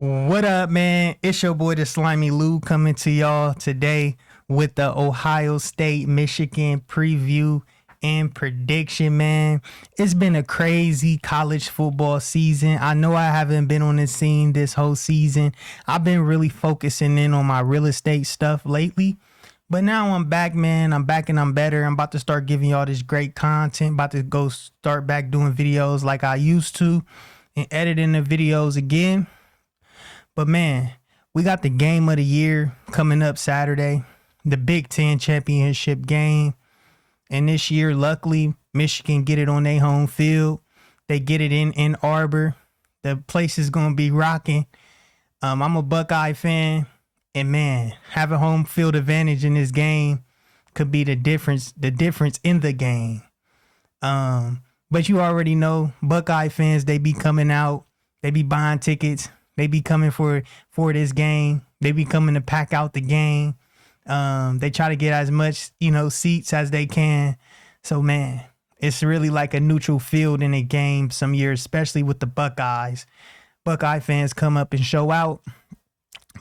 What up, man? It's your boy, the Slimy Lou, coming to y'all today with the Ohio State Michigan preview and prediction, man. It's been a crazy college football season. I know I haven't been on the scene this whole season. I've been really focusing in on my real estate stuff lately. But now I'm back, man. I'm back and I'm better. I'm about to start giving y'all this great content. About to go start back doing videos like I used to and editing the videos again. But man, we got the game of the year coming up Saturday, the Big Ten championship game. And this year, luckily, Michigan get it on their home field. They get it in Ann Arbor. The place is going to be rocking. I'm a Buckeye fan. And man, having home field advantage in this game could be the difference in the game. But you already know, Buckeye fans, they be coming out. They be buying tickets. They be coming for this game. They be coming to pack out the game. They try to get as much, seats as they can. So, man, it's really like a neutral field in a game some years, especially with the Buckeyes. Buckeye fans come up and show out.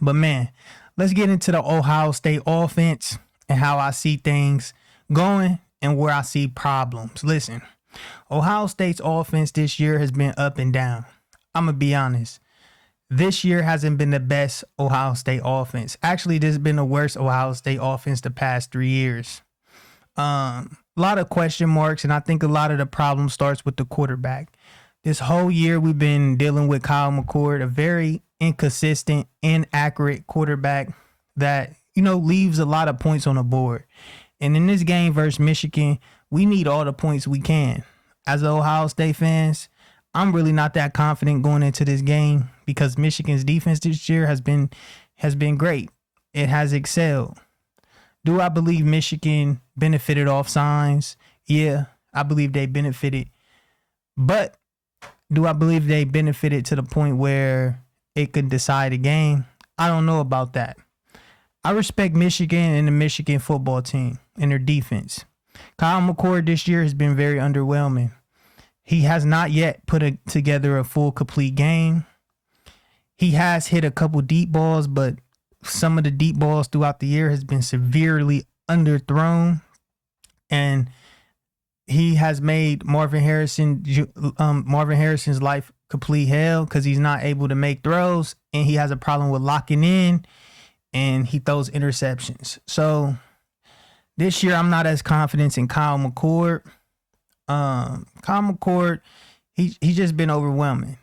But, man, let's get into the Ohio State offense and how I see things going and where I see problems. Listen, Ohio State's offense this year has been up and down. I'm going to be honest. This year hasn't been the best Ohio State offense. Actually, this has been the worst Ohio State offense the past 3 years. A lot of question marks, and I think a lot of the problem starts with the quarterback. This whole year, we've been dealing with Kyle McCord, a very inconsistent, inaccurate quarterback that, leaves a lot of points on the board. And in this game versus Michigan, we need all the points we can. As Ohio State fans, I'm really not that confident going into this game because Michigan's defense this year has been great. It has excelled. Do I believe Michigan benefited off signs? Yeah, I believe they benefited. But do I believe they benefited to the point where it could decide a game? I don't know about that. I respect Michigan and the Michigan football team and their defense. Kyle McCord this year has been very underwhelming. He has not yet put together a full, complete game. He has hit a couple deep balls, but some of the deep balls throughout the year has been severely underthrown. And he has made Marvin Harrison's life complete hell because he's not able to make throws. And he has a problem with locking in, and he throws interceptions. So this year, I'm not as confident in Kyle McCord. Kyle McCord, he's just been overwhelming.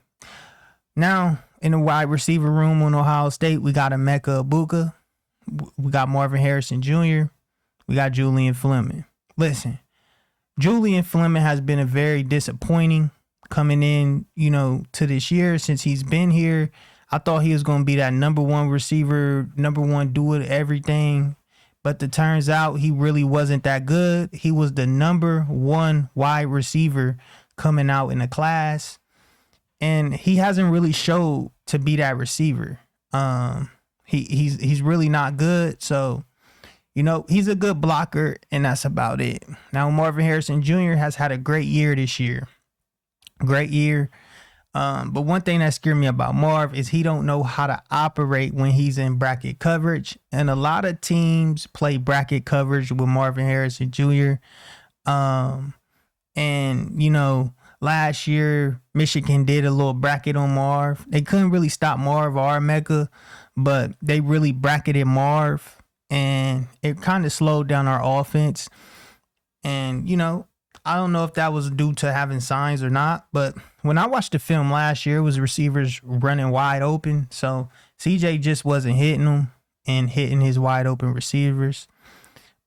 Now, in the wide receiver room on Ohio State, we got Emeka Egbuka. We got Marvin Harrison Jr. We got Julian Fleming. Listen, Julian Fleming has been a very disappointing coming in, to this year since he's been here. I thought he was going to be that number one receiver, number one do it everything. But it turns out he really wasn't that good. He was the number one wide receiver coming out in the class. And he hasn't really showed to be that receiver. He's really not good. So, he's a good blocker, and that's about it. Now, Marvin Harrison Jr. has had a great year this year. Great year. But one thing that scared me about Marv is he don't know how to operate when he's in bracket coverage. And a lot of teams play bracket coverage with Marvin Harrison Jr. Last year, Michigan did a little bracket on Marv. They couldn't really stop Marv or Emeka, but they really bracketed Marv. And it kind of slowed down our offense. And, I don't know if that was due to having signs or not, but when I watched the film last year, it was receivers running wide open. So CJ just wasn't hitting them and hitting his wide open receivers.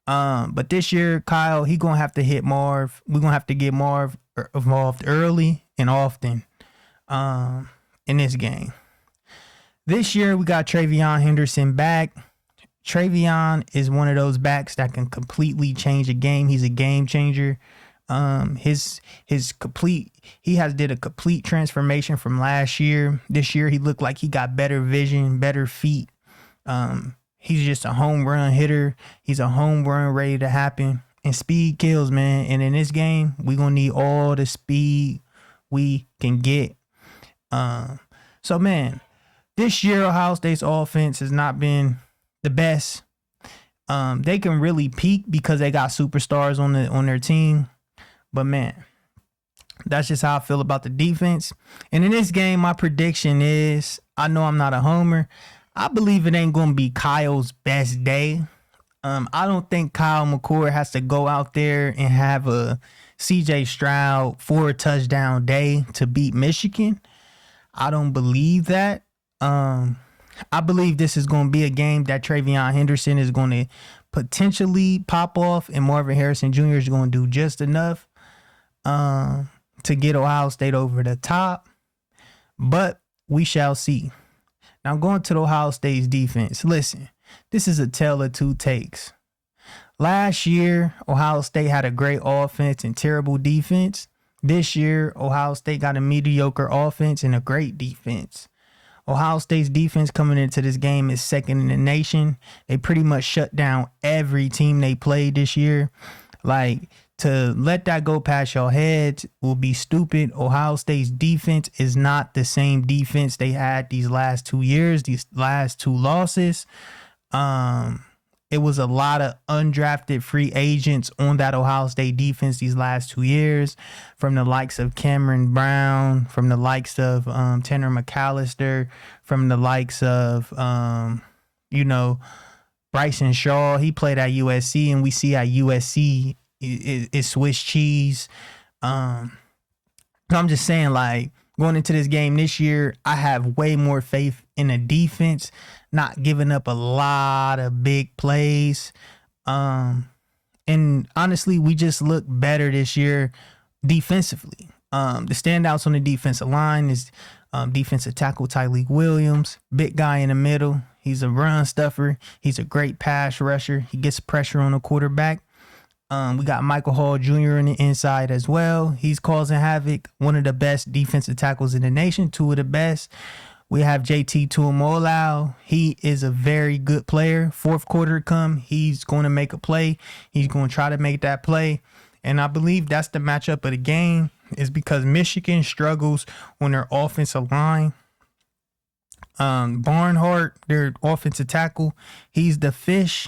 But this year, Kyle, he going to have to hit Marv. We're going to have to get Marv involved early and often in this game. This year, we got TreVeyon Henderson back. TreVeyon is one of those backs that can completely change a game. He's a game changer. He has did a complete transformation from last year. This year he looked like he got better vision, better feet. He's just a home run hitter. He's a home run ready to happen. And speed kills, man. And in this game, we're gonna need all the speed we can get. So man, This year, Ohio State's offense has not been the best. They can really peak because they got superstars on their team. But man, that's just how I feel about the defense. And in this game, my prediction is, I know I'm not a homer. I believe it ain't going to be Kyle's best day. I don't think Kyle McCord has to go out there and have a CJ Stroud 4-touchdown day to beat Michigan. I don't believe that. I believe this is going to be a game that TreVeyon Henderson is going to potentially pop off, and Marvin Harrison Jr. is going to do just enough to get Ohio State over the top. But we shall see. Now, going to the Ohio State's defense. Listen, this is a tale of two takes. Last year, Ohio State had a great offense and terrible defense. This year, Ohio State got a mediocre offense and a great defense. Ohio State's defense coming into this game is second in the nation. They pretty much shut down every team they played this year. Like, to let that go past your heads will be stupid. Ohio State's defense is not the same defense they had these last 2 years, these last 2 losses. It was a lot of undrafted free agents on that Ohio State defense these last 2 years, from the likes of Cameron Brown, from the likes of Tanner McAllister, from the likes of, Bryson Shaw. He played at USC, and we see at USC is Swiss cheese. So I'm just saying, like, going into this game this year, I have way more faith in the defense, not giving up a lot of big plays. And honestly, we just look better this year defensively. The standouts on the defensive line is defensive tackle Tyleik Williams, big guy in the middle. He's a run stuffer. He's a great pass rusher. He gets pressure on the quarterback. We got Michael Hall Jr. on the inside as well. He's causing havoc. One of the best defensive tackles in the nation. 2 of the best. We have JT Tuimoloau. He is a very good player. Fourth quarter come, he's going to make a play. He's going to try to make that play. And I believe that's the matchup of the game, is because Michigan struggles on their offensive line. Barnhart, their offensive tackle, he's the fish.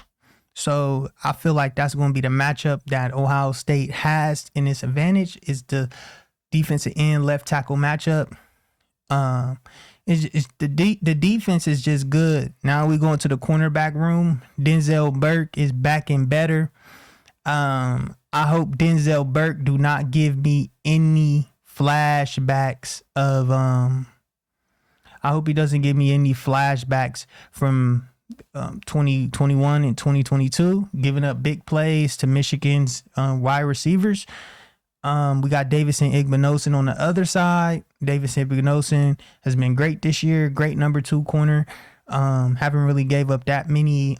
So I feel like that's going to be the matchup that Ohio State has in its advantage, is the defensive end left tackle matchup. It's the defense is just good. Now we go into the cornerback room. Denzel Burke is back and better. I hope Denzel Burke do not give me any flashbacks of I hope he doesn't give me any flashbacks from 2021 and 2022, giving up big plays to Michigan's wide receivers. We got Davison Igbinosun on the other side. Davison Igbinosun has been great this year. Great number 2 corner. Haven't really gave up that many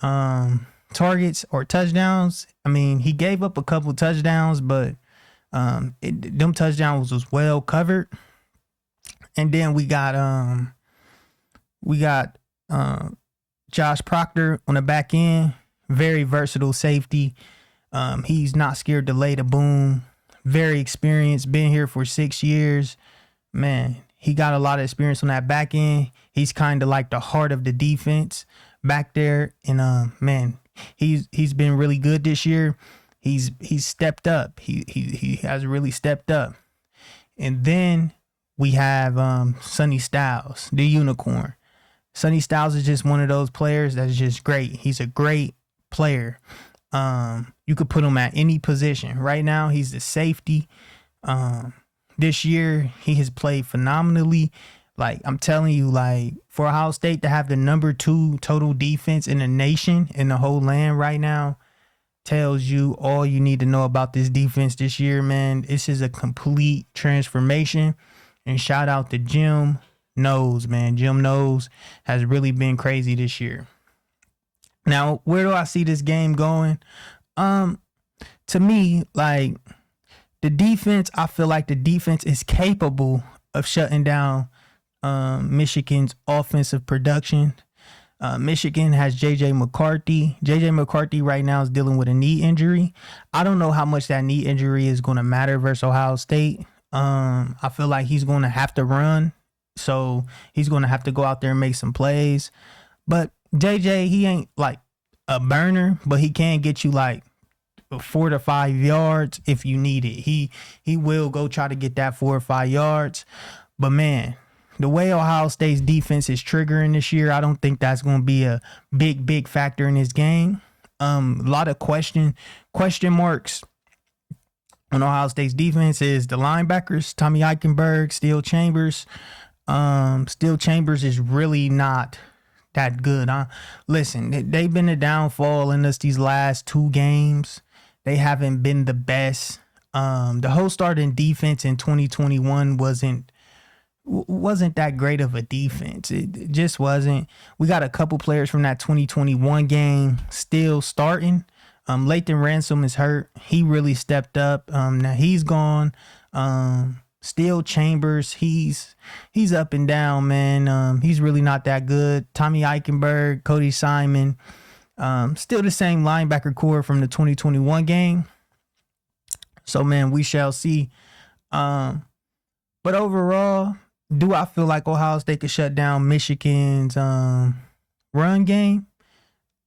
targets or touchdowns. I mean, he gave up a couple touchdowns, but them touchdowns was well covered. And then we got Josh Proctor on the back end. Very versatile safety. He's not scared to lay the boom. Very experienced. Been here for 6 years. Man, he got a lot of experience on that back end. He's kind of like the heart of the defense back there. And man, he's been really good this year. He's stepped up. He has really stepped up. And then we have Sonny Styles, the unicorn. Sonny Styles is just one of those players that's just great. He's a great player. You could put him at any position. Right now, he's the safety. This year, he has played phenomenally. Like, I'm telling you, like, for Ohio State to have the number 2 total defense in the nation, in the whole land right now, tells you all you need to know about this defense this year, man. This is a complete transformation. And shout out to Jim Knowles, man. Jim Knowles has really been crazy this year. Now, where do I see this game going? To me, like, the defense, I feel like the defense is capable of shutting down Michigan's offensive production. Michigan has J.J. McCarthy. J.J. McCarthy right now is dealing with a knee injury. I don't know how much that knee injury is going to matter versus Ohio State. I feel like he's going to have to run So he's going to have to go out there and make some plays. But JJ, he ain't like a burner, but he can get you like 4 to 5 yards if you need it. He will go try to get that 4 or 5 yards. But man, the way Ohio State's defense is triggering this year, I don't think that's going to be a big factor in this game. A lot of question marks on Ohio State's defense is the linebackers, Tommy Eichenberg, Steele Chambers. Steele Chambers is really not that good. Listen, they've been a downfall in us these last 2 games. They haven't been the best. The whole starting defense in 2021 wasn't that great of a defense. It just wasn't. We got a couple players from that 2021 game still starting. Lathan Ransom is hurt. He really stepped up. Now he's gone. Steele Chambers, he's up and down, man. He's really not that good. Tommy Eichenberg, Cody Simon, still the same linebacker core from the 2021 game. So, man, we shall see. But overall, do I feel like Ohio State could shut down Michigan's run game?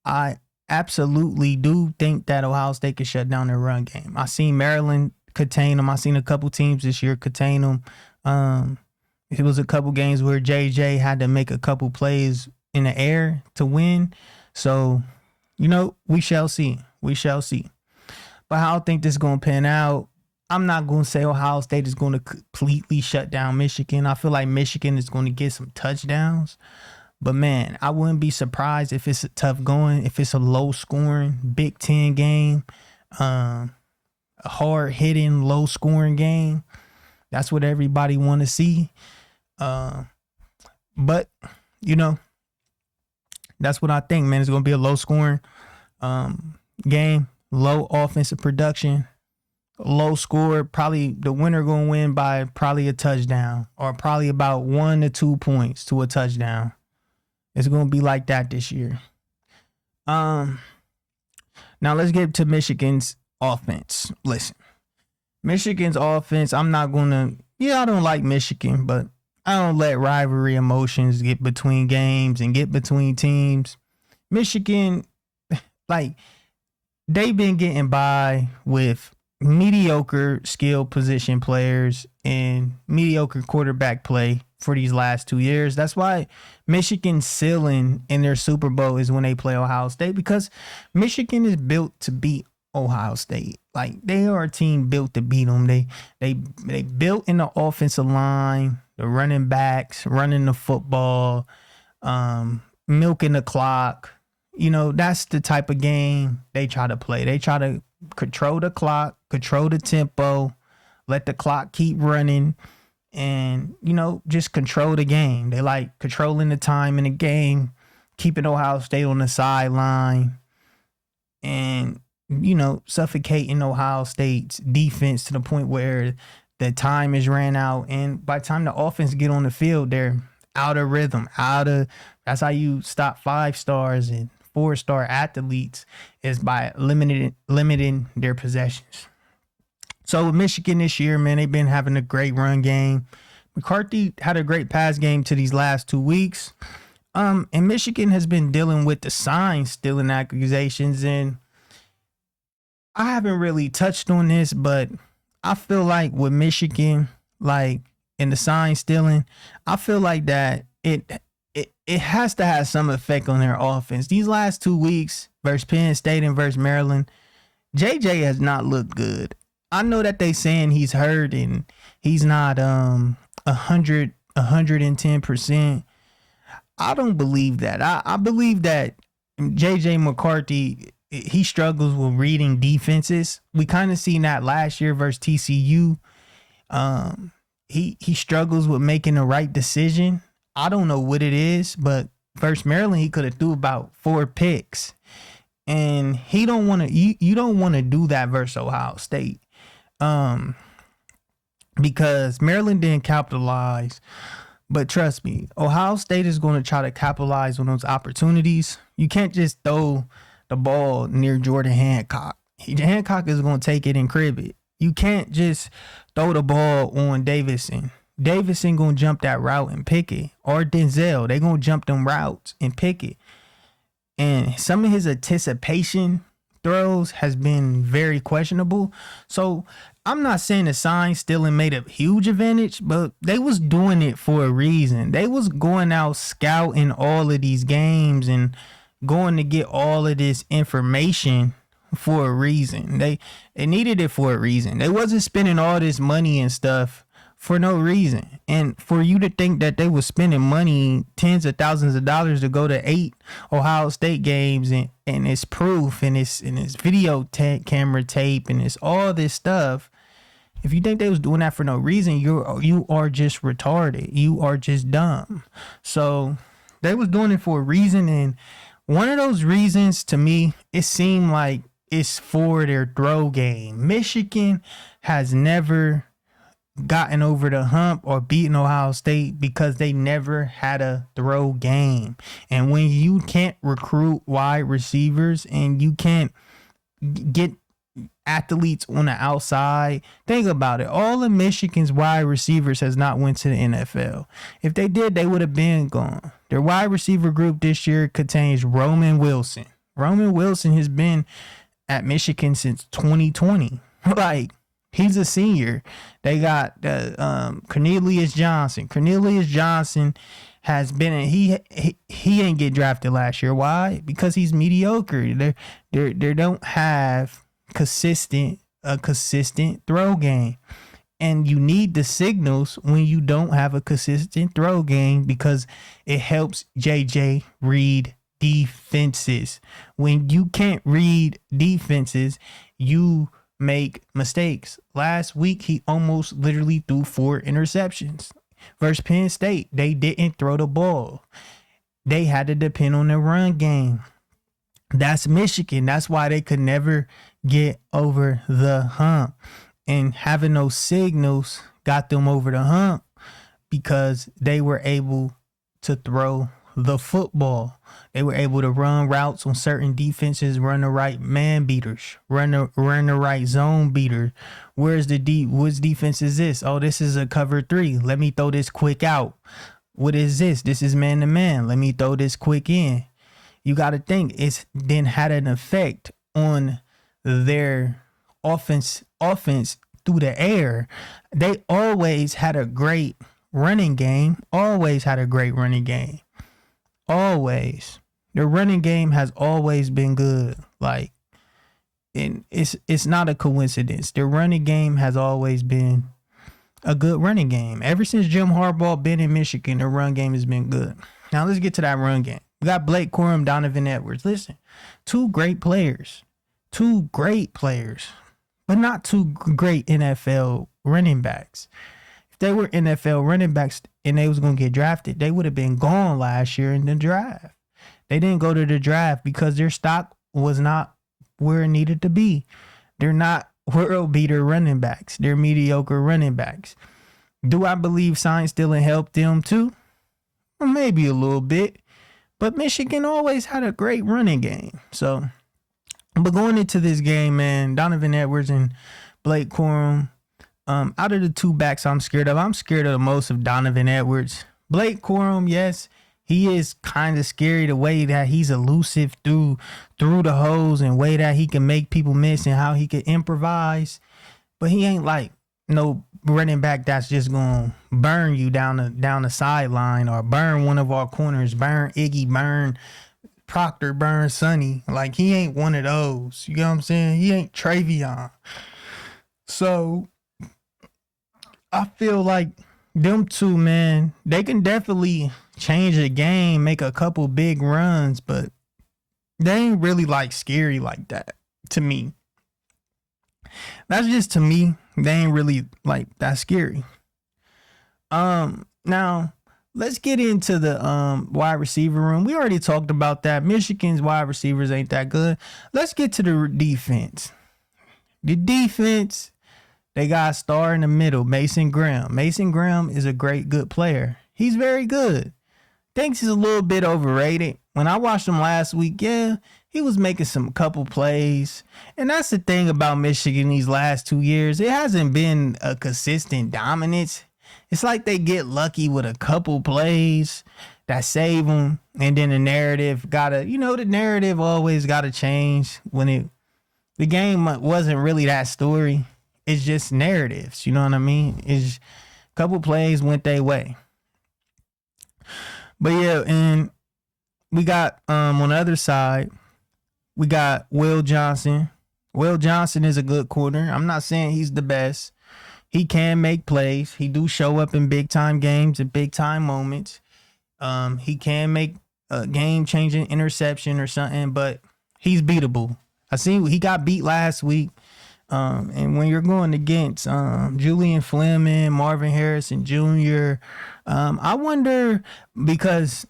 I absolutely do think that Ohio State could shut down their run game. I seen Maryland contain them. I seen a couple teams this year contain them. It was a couple games where JJ had to make a couple plays in the air to win. So, we shall see. We shall see. But how I think this is going to pan out, I'm not going to say Ohio State is going to completely shut down Michigan. I feel like Michigan is going to get some touchdowns. But, man, I wouldn't be surprised if it's a tough going, if it's a low-scoring Big Ten game, a hard-hitting, low-scoring game. That's what everybody want to see. But, that's what I think, man. It's going to be a low-scoring game, low offensive production. Low score, probably the winner going to win by probably a touchdown or probably about 1 to 2 points to a touchdown. It's going to be like that this year. Now let's get to Michigan's offense. Listen, Michigan's offense, I don't like Michigan, but I don't let rivalry emotions get between games and get between teams. Michigan, they've been getting by with mediocre skill position players and mediocre quarterback play for these last 2 years. That's why Michigan's ceiling in their Super Bowl is when they play Ohio State, because Michigan is built to beat Ohio State. They are a team built to beat them. They built in the offensive line, the running backs, running the football, milking the clock. That's the type of game they try to play. They try to control the clock, control the tempo, let the clock keep running, and, just control the game. They like controlling the time in the game, keeping Ohio State on the sideline, and, suffocating Ohio State's defense to the point where the time is ran out. And by the time the offense get on the field, they're out of rhythm, that's how you stop 5-stars and 4-star athletes, is by limiting their possessions. So with Michigan this year, man, they've been having a great run game. McCarthy had a great pass game to these last 2 weeks. And Michigan has been dealing with the sign stealing accusations. And I haven't really touched on this, but I feel like with Michigan, in the sign stealing, I feel like that it has to have some effect on their offense. These last 2 weeks versus Penn State and versus Maryland, JJ has not looked good. I know that they saying he's hurt and he's not 110%. I don't believe that. I believe that JJ McCarthy, he struggles with reading defenses. We kind of seen that last year versus TCU. He struggles with making the right decision. I don't know what it is, but versus Maryland, he could have threw about 4 picks. And he don't want to. You don't want to do that versus Ohio State, because Maryland didn't capitalize. But trust me, Ohio State is going to try to capitalize on those opportunities. You can't just throw the ball near Jordan Hancock. Hancock is going to take it and crib it. You can't just throw the ball on Davison. Davidson gonna jump that route and pick it, or Denzel. They gonna jump them routes and pick it. And some of his anticipation throws has been very questionable. So I'm not saying the sign still made a huge advantage, but they was doing it for a reason. They was going out scouting all of these games and going to get all of this information for a reason. They needed it for a reason. They wasn't spending all this money and stuff for no reason. And for you to think that they was spending money, tens of thousands of dollars to go to 8 Ohio State games, and it's proof, and it's video camera tape, and it's all this stuff. If you think they was doing that for no reason, you are just retarded. You are just dumb. So they was doing it for a reason, and one of those reasons to me, it seemed like it's for their throw game. Michigan has never gotten over the hump or beaten Ohio State because they never had a throw game. And when you can't recruit wide receivers and you can't get athletes on the outside, think about it. All of Michigan's wide receivers has not went to the NFL. If they did, they would have been gone. Their wide receiver group this year contains Roman Wilson. Roman Wilson has been at Michigan since 2020. Like, he's a senior. They got Cornelius Johnson. Cornelius Johnson has been he ain't get drafted last year. Why? Because he's mediocre. They don't have a consistent throw game. And you need the signals when you don't have a consistent throw game, because it helps JJ read defenses. When you can't read defenses, you make mistakes. Last week, he almost literally threw 4 interceptions. Versus Penn State, they didn't throw the ball. They had to depend on the run game. That's Michigan. That's why they could never get over the hump. And having those signals got them over the hump because they were able to throw the football. They were able to run routes on certain defenses, run the right man beaters, run the right zone beater. Which defense is this? Oh, this is a cover 3. Let me throw this quick out. What is this? This is man to man. Let me throw this quick in. You got to think it's then had an effect on their offense through the air. They always had a great running game. Always. Their running game has always been good. Like, and it's not a coincidence. Their running game has always been a good running game. Ever since Jim Harbaugh been in Michigan, their run game has been good. Now let's get to that run game. We got Blake Corum, Donovan Edwards. Listen, 2 great players, but not 2 great NFL running backs. If they were NFL running backs and they was going to get drafted, they would have been gone last year in the draft. They didn't go to the draft because their stock was not where it needed to be. They're not world beater running backs. They're mediocre running backs. Do I believe Science Dillon helped them too? Well, maybe a little bit. But Michigan always had a great running game. So, but going into this game, man, Donovan Edwards and Blake Corum, out of the 2 backs I'm scared of the most of Donovan Edwards. Blake Corum, yes, he is kind of scary the way that he's elusive through the holes and way that he can make people miss and how he can improvise. But he ain't like no running back that's just gonna burn you down the sideline or burn one of our corners, burn Iggy, burn Proctor, burn Sonny. Like, he ain't one of those. You know what I'm saying? He ain't Travion. So I feel like them 2, man, they can definitely change the game, make a couple big runs, but they ain't really like scary like that to me. That's just to me. They ain't really like that scary. Now let's get into the wide receiver room. We already talked about that. Michigan's wide receivers ain't that good. Let's get to the defense. The defense, they got a star in the middle, Mason Graham. Mason Graham is a good player. He's very good. Thinks he's a little bit overrated. When I watched him last week, yeah, he was making some couple plays. And that's the thing about Michigan these last 2 years. It hasn't been a consistent dominance. it's like they get lucky with a couple plays that save them, and then the narrative gotta, the narrative always gotta change when the game wasn't really that story. It's just narratives. You know what I mean? It's a couple plays went their way. But yeah, and we got on the other side, we got Will Johnson. Will Johnson is a good corner. I'm not saying he's the best. He can make plays. He do show up in big time games and big time moments. He can make a game changing interception or something, but he's beatable. I seen he got beat last week. And when you're going against Julian Fleming, Marvin Harrison Jr., I wonder, because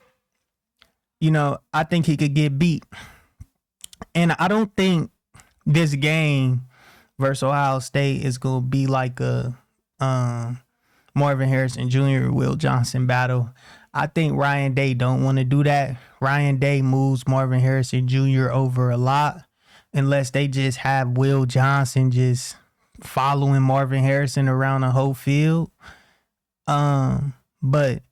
I think he could get beat, and I don't think this game versus Ohio State is gonna be like a Marvin Harrison Jr. Will Johnson battle. I think Ryan Day don't want to do that. Ryan Day moves Marvin Harrison Jr. over a lot, unless they just have Will Johnson just following Marvin Harrison around the whole field. But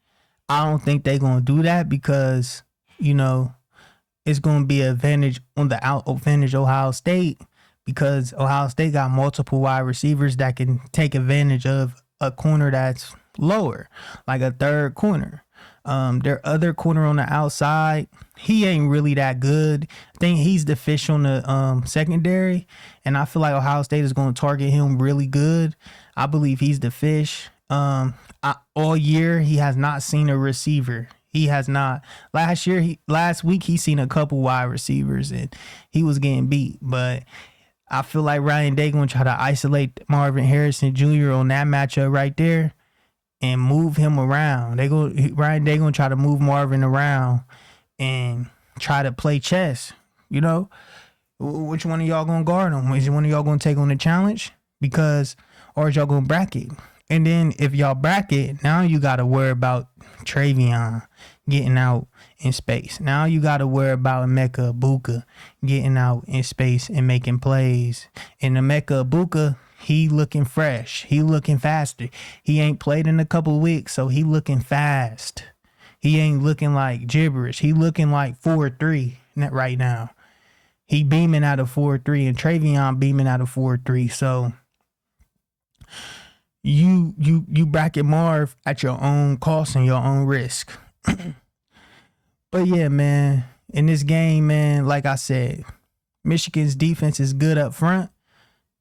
I don't think they're gonna do that, because it's gonna be an advantage on the advantage Ohio State, because Ohio State got multiple wide receivers that can take advantage of a corner that's lower, like a third corner. Their other corner on the outside, he ain't really that good. I think he's the fish on the secondary, and I feel like Ohio State is going to target him really good. I believe he's the fish. All year he has not seen a receiver. He has not. Last week he seen a couple wide receivers and he was getting beat. But I feel like Ryan Day gonna try to isolate Marvin Harrison Jr. on that matchup right there and move him around. Ryan Day gonna try to move Marvin around and try to play chess. Which one of y'all gonna guard him? Is one of y'all gonna take on the challenge? Or is y'all gonna bracket? And then if y'all bracket, now you gotta worry about Travion getting out in space. Now you gotta worry about Emeka Egbuka getting out in space and making plays. And Emeka Egbuka, he looking fresh. He looking faster. He ain't played in a couple weeks, so he looking fast. He ain't looking like gibberish. He looking like 4-3 right now. He beaming out of 4-3, and Travion beaming out of 4-3. So you bracket Marv at your own cost and your own risk. But yeah, man, in this game, man, like I said, Michigan's defense is good up front.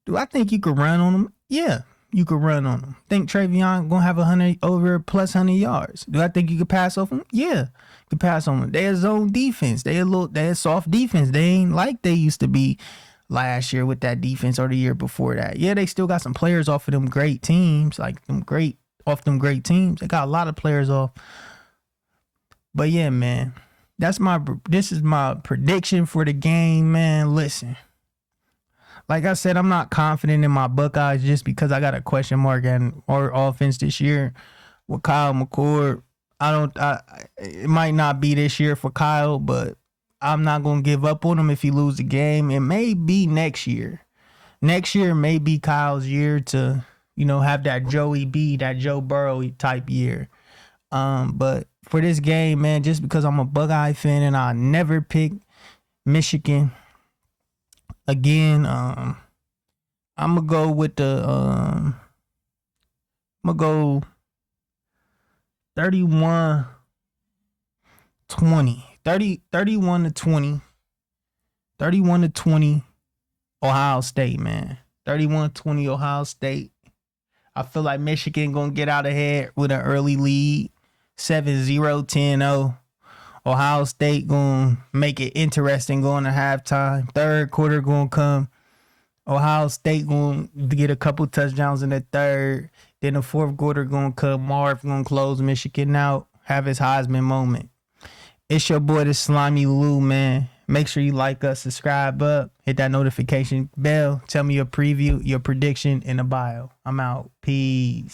Do I think you could run on them? Yeah, you could run on them. Think Travion gonna have 100 yards? Do I think you could pass off him? Yeah, you could pass on them. They a zone defense. They a soft defense. They ain't like they used to be last year with that defense or the year before that. Yeah, they still got some players off of them great teams, They got a lot of players off. But yeah, man, this is my prediction for the game, man. Listen, like I said, I'm not confident in my Buckeyes just because I got a question mark on our offense this year with Kyle McCord. It might not be this year for Kyle, but I'm not going to give up on him if he lose the game. It may be next year. Next year may be Kyle's year to, have that Joey B, that Joe Burrow type year. But for this game, man, just because I'm a Buckeye fan and I never pick Michigan again, I'm going to go with I'm going to go 31-20. 31-20. 31-20 Ohio State, man. 31-20 Ohio State. I feel like Michigan going to get out ahead with an early lead. 7-0, 10-0. Ohio State going to make it interesting going to halftime. Third quarter going to come. Ohio State going to get a couple touchdowns in the third. Then the fourth quarter going to come. Marv going to close Michigan out. Have his Heisman moment. It's your boy, the Slimy Lou, man. Make sure you like us, subscribe up, hit that notification bell. Tell me your preview, your prediction in the bio. I'm out. Peace.